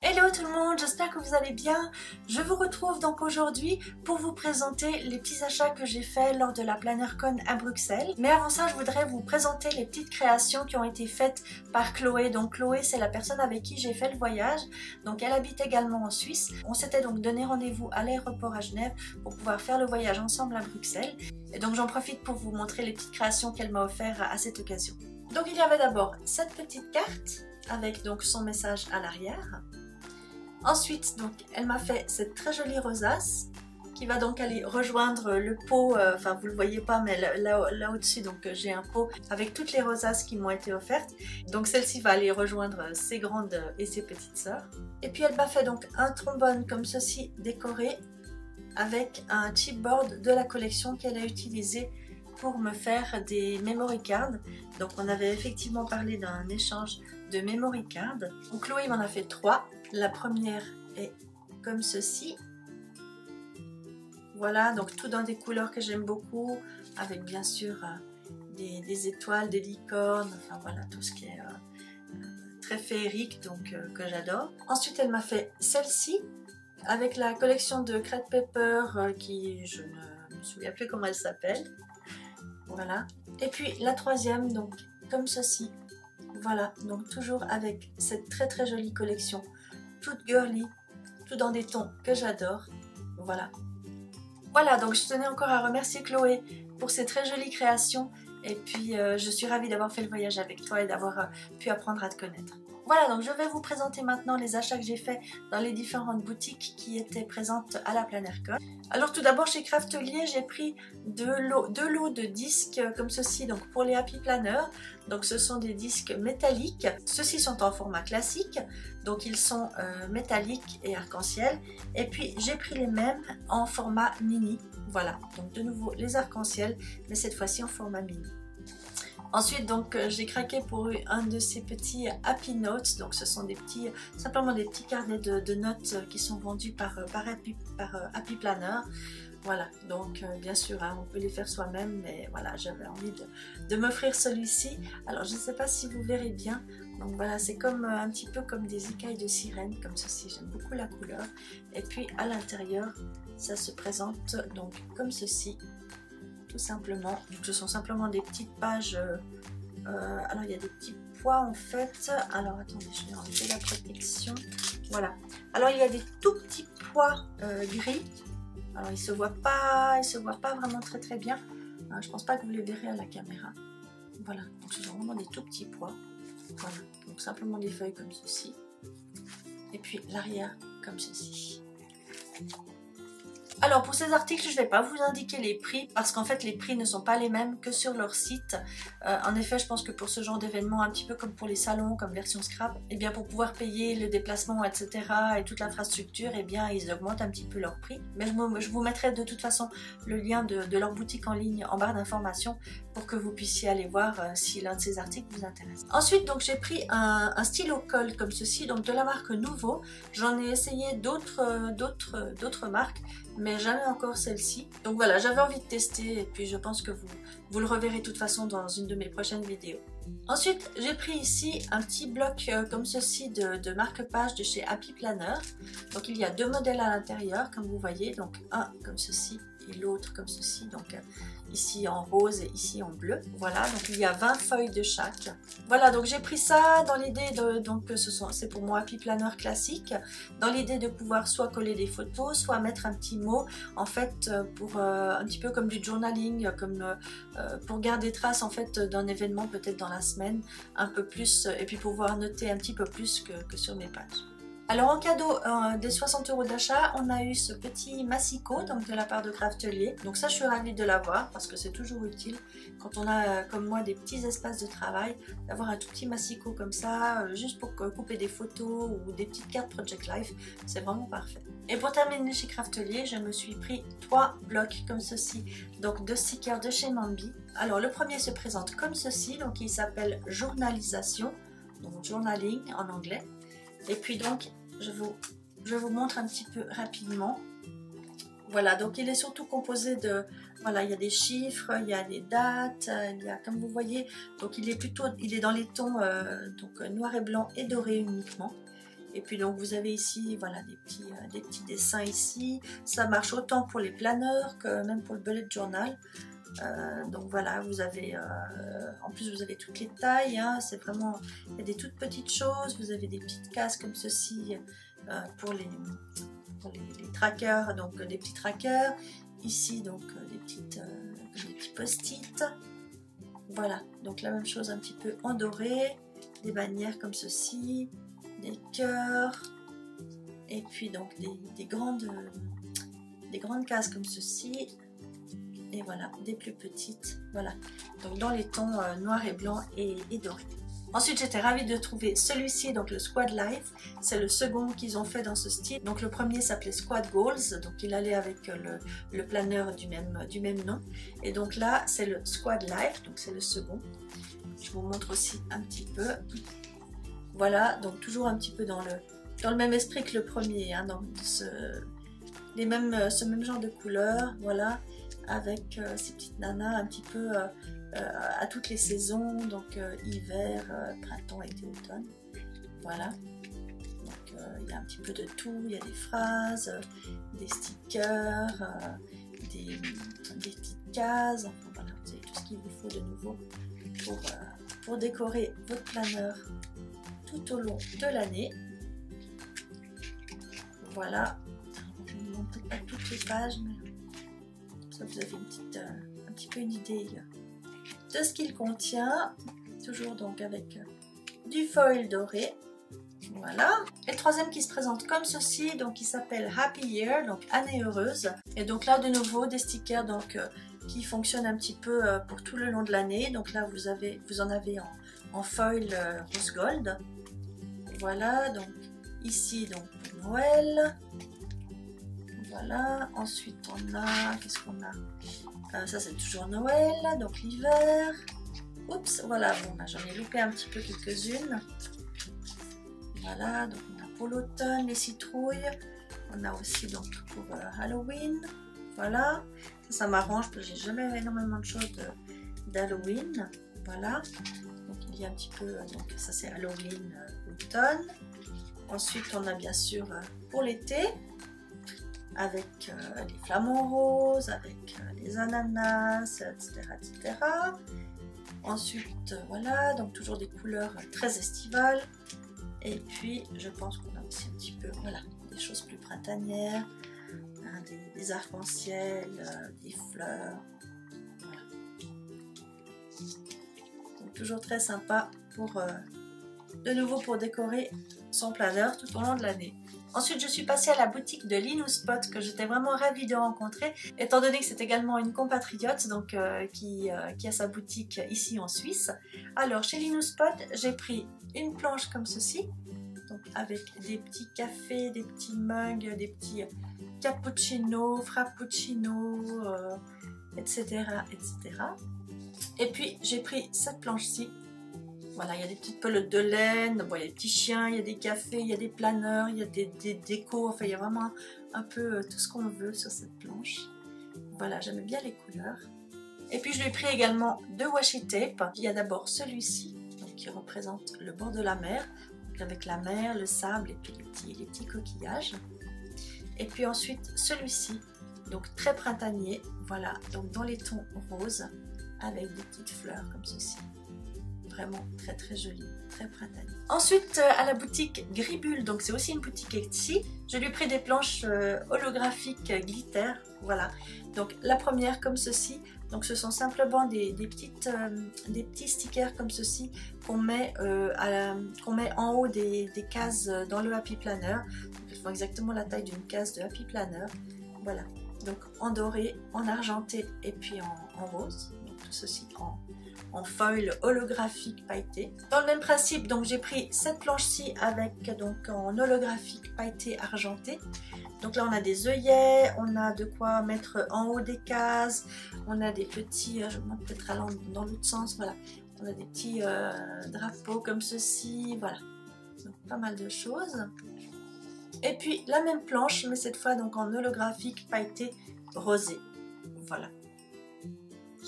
Hello tout le monde, j'espère que vous allez bien. Je vous retrouve donc aujourd'hui pour vous présenter les petits achats que j'ai faits lors de la PlannerCon à Bruxelles. Mais avant ça, je voudrais vous présenter les petites créations qui ont été faites par Chloé. Donc Chloé, c'est la personne avec qui j'ai fait le voyage. Donc elle habite également en Suisse. On s'était donc donné rendez-vous à l'aéroport à Genève pour pouvoir faire le voyage ensemble à Bruxelles. Et donc j'en profite pour vous montrer les petites créations qu'elle m'a offertes à cette occasion. Donc il y avait d'abord cette petite carte avec donc son message à l'arrière. Ensuite, donc, elle m'a fait cette très jolie rosace qui va donc aller rejoindre le pot, enfin vous le voyez pas mais là au-dessus, donc j'ai un pot avec toutes les rosaces qui m'ont été offertes. Donc celle-ci va aller rejoindre ses grandes et ses petites sœurs. Et puis elle m'a fait donc un trombone comme ceci décoré avec un chipboard de la collection qu'elle a utilisé pour me faire des memory cards. Donc on avait effectivement parlé d'un échange de memory cards. Donc Chloé m'en a fait 3. La première est comme ceci. Voilà, donc tout dans des couleurs que j'aime beaucoup, avec bien sûr des étoiles, des licornes, enfin voilà, tout ce qui est très féerique, donc que j'adore. Ensuite elle m'a fait celle-ci avec la collection de Crate Paper qui je ne me souviens plus comment elle s'appelle. Voilà. Et puis la troisième, donc comme ceci. Voilà, donc toujours avec cette très très jolie collection, toute girly, tout dans des tons que j'adore. Voilà. Voilà, donc je tenais encore à remercier Chloé pour ces très jolies créations. Et puis je suis ravie d'avoir fait le voyage avec toi et d'avoir pu apprendre à te connaître. Voilà, donc je vais vous présenter maintenant les achats que j'ai faits dans les différentes boutiques qui étaient présentes à la PlannerCon. Alors tout d'abord chez Craftelier, j'ai pris deux lots de disques comme ceci, donc pour les Happy Planner. Donc ce sont des disques métalliques. Ceux-ci sont en format classique, donc ils sont métalliques et arc-en-ciel. Et puis j'ai pris les mêmes en format mini. Voilà, donc de nouveau les arc-en-ciel, mais cette fois-ci en format mini. Ensuite, donc j'ai craqué pour un de ces petits Happy Notes. Donc ce sont des petits, simplement des petits carnets de notes qui sont vendus par Happy Planner. Voilà, donc bien sûr, hein, on peut les faire soi-même, mais voilà, j'avais envie de m'offrir celui-ci. Alors je ne sais pas si vous verrez bien. Donc voilà, c'est comme un petit peu comme des écailles de sirène, comme ceci. J'aime beaucoup la couleur. Et puis à l'intérieur, ça se présente donc comme ceci. Tout simplement, donc ce sont simplement des petites pages. Alors il y a des petits pois en fait. Alors attendez, je vais enlever la protection. Voilà. Alors il y a des tout petits pois gris. Alors il se voit pas vraiment très très bien. Je pense pas que vous les verrez à la caméra. Voilà. Donc ce sont vraiment des tout petits pois. Voilà. Donc simplement des feuilles comme ceci. Et puis l'arrière comme ceci. Alors pour ces articles, je ne vais pas vous indiquer les prix parce qu'en fait les prix ne sont pas les mêmes que sur leur site. En effet, je pense que pour ce genre d'événement, un petit peu comme pour les salons, comme version scrap, et bien pour pouvoir payer le déplacement, etc. et toute l'infrastructure, et bien ils augmentent un petit peu leur prix. Mais je vous mettrai de toute façon le lien de leur boutique en ligne en barre d'informations pour que vous puissiez aller voir si l'un de ces articles vous intéresse. Ensuite, donc j'ai pris un stylo colle comme ceci, donc de la marque Nuvo. J'en ai essayé d'autres marques, mais jamais encore celle-ci. Donc voilà, j'avais envie de tester et puis je pense que vous le reverrez de toute façon dans une de mes prochaines vidéos. Ensuite, j'ai pris ici un petit bloc comme ceci de marque-page de chez Happy Planner. Donc il y a deux modèles à l'intérieur, comme vous voyez, donc un comme ceci et l'autre comme ceci, donc ici en rose et ici en bleu. Voilà, donc il y a 20 feuilles de chaque. Voilà, donc j'ai pris ça dans l'idée de, donc c'est pour mon Happy Planner classique, dans l'idée de pouvoir soit coller des photos, soit mettre un petit mot, en fait pour un petit peu comme du journaling, comme pour garder trace en fait d'un événement peut-être dans la semaine, un peu plus, et puis pouvoir noter un petit peu plus que sur mes pages. Alors en cadeau des 60 € d'achat, on a eu ce petit massicot donc de la part de Craftelier. Donc ça je suis ravie de l'avoir parce que c'est toujours utile quand on a comme moi des petits espaces de travail, d'avoir un tout petit massicot comme ça, juste pour couper des photos ou des petites cartes Project Life, c'est vraiment parfait. Et pour terminer chez Craftelier, je me suis pris 3 blocs comme ceci, donc 2 stickers de chez Mambi. Alors le premier se présente comme ceci, donc il s'appelle Journalisation, donc journaling en anglais. Et puis donc, je vous montre un petit peu rapidement. Voilà, donc il est surtout composé de, voilà, il y a des chiffres, il y a des dates, il y a, comme vous voyez, donc il est dans les tons donc noir et blanc et doré uniquement. Et puis donc vous avez ici voilà des petits dessins ici. Ça marche autant pour les planeurs que même pour le bullet journal. Donc voilà, vous avez en plus vous avez toutes les tailles, hein, c'est vraiment, il y a des toutes petites choses, vous avez des petites cases comme ceci pour les trackers, donc des petits trackers, ici donc des petits post-it, voilà, donc la même chose un petit peu en doré, des bannières comme ceci, des cœurs, et puis donc des grandes cases comme ceci. Et voilà, des plus petites, voilà, donc dans les tons noir et blanc et doré. Ensuite, j'étais ravie de trouver celui-ci, donc le Squad Life, c'est le second qu'ils ont fait dans ce style. Donc le premier s'appelait Squad Goals, donc il allait avec le planeur du même nom. Et donc là, c'est le Squad Life, donc c'est le second. Je vous montre aussi un petit peu. Voilà, donc toujours un petit peu dans le même esprit que le premier, hein, dans ce même genre de couleurs, voilà. Avec ces petites nanas un petit peu à toutes les saisons, donc hiver, printemps, été, automne. Voilà. Donc il y a un petit peu de tout, il y a des phrases, des stickers, des petites cases, enfin voilà, vous avez tout ce qu'il vous faut de nouveau pour décorer votre planeur tout au long de l'année. Voilà. Je ne vous montre pas toutes les pages, mais ça vous avez un petit peu une idée de ce qu'il contient, toujours donc avec du foil doré, voilà. Et le troisième qui se présente comme ceci, donc il s'appelle Happy Year, donc année heureuse, et donc là de nouveau des stickers donc qui fonctionnent un petit peu pour tout le long de l'année. Donc là vous en avez en foil rose gold, voilà, donc ici donc pour Noël. Voilà, ensuite on a, qu'est-ce qu'on a, ça c'est toujours Noël, donc l'hiver. Oups, voilà, bon, j'en ai loupé un petit peu quelques-unes. Voilà, donc on a pour l'automne les citrouilles. On a aussi donc pour Halloween. Voilà, ça m'arrange parce que j'ai jamais énormément de choses d'Halloween. Voilà, donc il y a un petit peu, donc ça c'est Halloween automne. Ensuite on a bien sûr pour l'été, avec les flamants roses, avec les ananas, etc., etc. Ensuite, voilà, donc toujours des couleurs très estivales. Et puis, je pense qu'on a aussi un petit peu, voilà, des choses plus printanières, hein, des arcs-en-ciel, des fleurs. Voilà. Donc, toujours très sympa pour, de nouveau pour décorer son planeur tout au long de l'année. Ensuite, je suis passée à la boutique de Linou Spot que j'étais vraiment ravie de rencontrer, étant donné que c'est également une compatriote donc, qui a sa boutique ici en Suisse. Alors, chez Linou Spot, j'ai pris une planche comme ceci, donc avec des petits cafés, des petits mugs, des petits cappuccino, frappuccino, etc., etc. Et puis, j'ai pris cette planche-ci. Voilà, il y a des petites pelotes de laine, bon, il y a des petits chiens, il y a des cafés, il y a des planeurs, il y a des décos, enfin il y a vraiment un peu tout ce qu'on veut sur cette planche. Voilà, j'aime bien les couleurs. Et puis je lui ai pris également deux washi tape. Il y a d'abord celui-ci, qui représente le bord de la mer, donc avec la mer, le sable et puis les petits coquillages. Et puis ensuite celui-ci, donc très printanier, voilà, donc dans les tons roses, avec des petites fleurs comme ceci. Vraiment très très joli, très printanier. Ensuite à la boutique Gribule, donc c'est aussi une boutique Etsy, je lui ai pris des planches holographiques glitter, voilà. Donc la première comme ceci, donc ce sont simplement des petits stickers comme ceci qu'on met, en haut des cases dans le Happy Planner. Donc, ils font exactement la taille d'une case de Happy Planner, voilà. Donc en doré, en argenté et puis en rose, donc tout ceci en foil holographique pailleté. Dans le même principe, donc j'ai pris cette planche-ci avec donc en holographique pailleté argenté. Donc là on a des œillets, on a de quoi mettre en haut des cases, on a des petits, je vous montre peut-être dans l'autre sens, voilà, on a des petits drapeaux comme ceci, voilà, donc pas mal de choses. Et puis la même planche, mais cette fois donc en holographique pailleté rosé, voilà.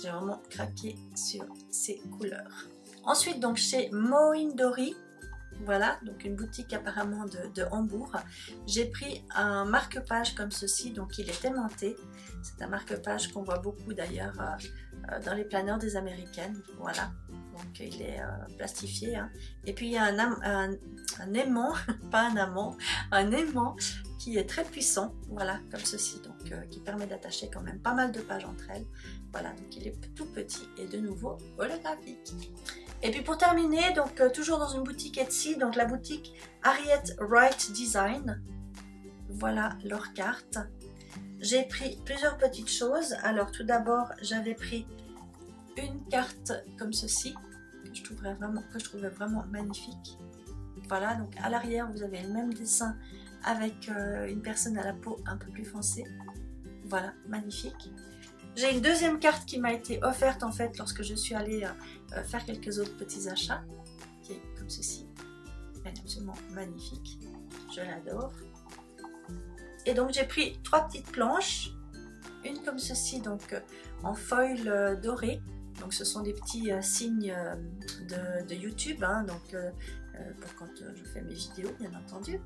J'ai vraiment craqué sur ces couleurs. Ensuite, donc chez Moindori, Voilà, donc une boutique apparemment de Hambourg. J'ai pris un marque-page comme ceci, donc il est aimanté. C'est un marque-page qu'on voit beaucoup d'ailleurs dans les planeurs des Américaines. Voilà, donc il est plastifié. Hein. Et puis il y a un aimant, pas un amant, un aimant qui est très puissant, voilà, comme ceci, donc qui permet d'attacher quand même pas mal de pages entre elles. Voilà, donc il est tout petit et de nouveau holographique. Et puis pour terminer, donc toujours dans une boutique Etsy, donc la boutique Harriet Wright Design. Voilà leur carte. J'ai pris plusieurs petites choses. Alors tout d'abord, j'avais pris une carte comme ceci, que je trouvais vraiment magnifique. Voilà, donc à l'arrière, vous avez le même dessin avec une personne à la peau un peu plus foncée. Voilà, magnifique. J'ai une deuxième carte qui m'a été offerte en fait lorsque je suis allée faire quelques autres petits achats, qui est comme ceci. Elle est absolument magnifique, je l'adore. Et donc j'ai pris 3 petites planches, une comme ceci, donc en foil doré. Donc ce sont des petits signes de YouTube, hein, donc pour quand je fais mes vidéos bien entendu.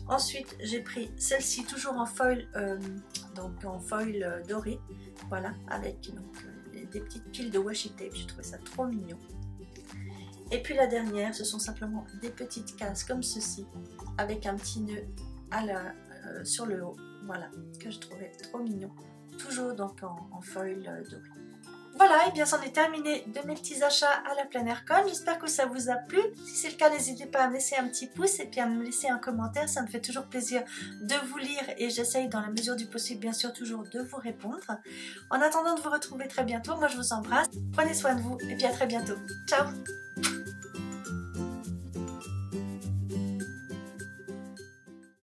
Ensuite, j'ai pris celle-ci toujours en foil, donc en foil doré, voilà, avec donc, des petites piles de washi tape. J'ai trouvé ça trop mignon. Et puis la dernière, ce sont simplement des petites cases comme ceci, avec un petit nœud sur le haut, voilà, que je trouvais trop mignon. Toujours donc en foil doré. Voilà, et bien c'en est terminé de mes petits achats à la Plein Air Con. J'espère que ça vous a plu. Si c'est le cas, n'hésitez pas à me laisser un petit pouce et puis à me laisser un commentaire. Ça me fait toujours plaisir de vous lire et j'essaye dans la mesure du possible, bien sûr, toujours de vous répondre. En attendant de vous retrouver très bientôt, moi je vous embrasse. Prenez soin de vous et puis à très bientôt. Ciao!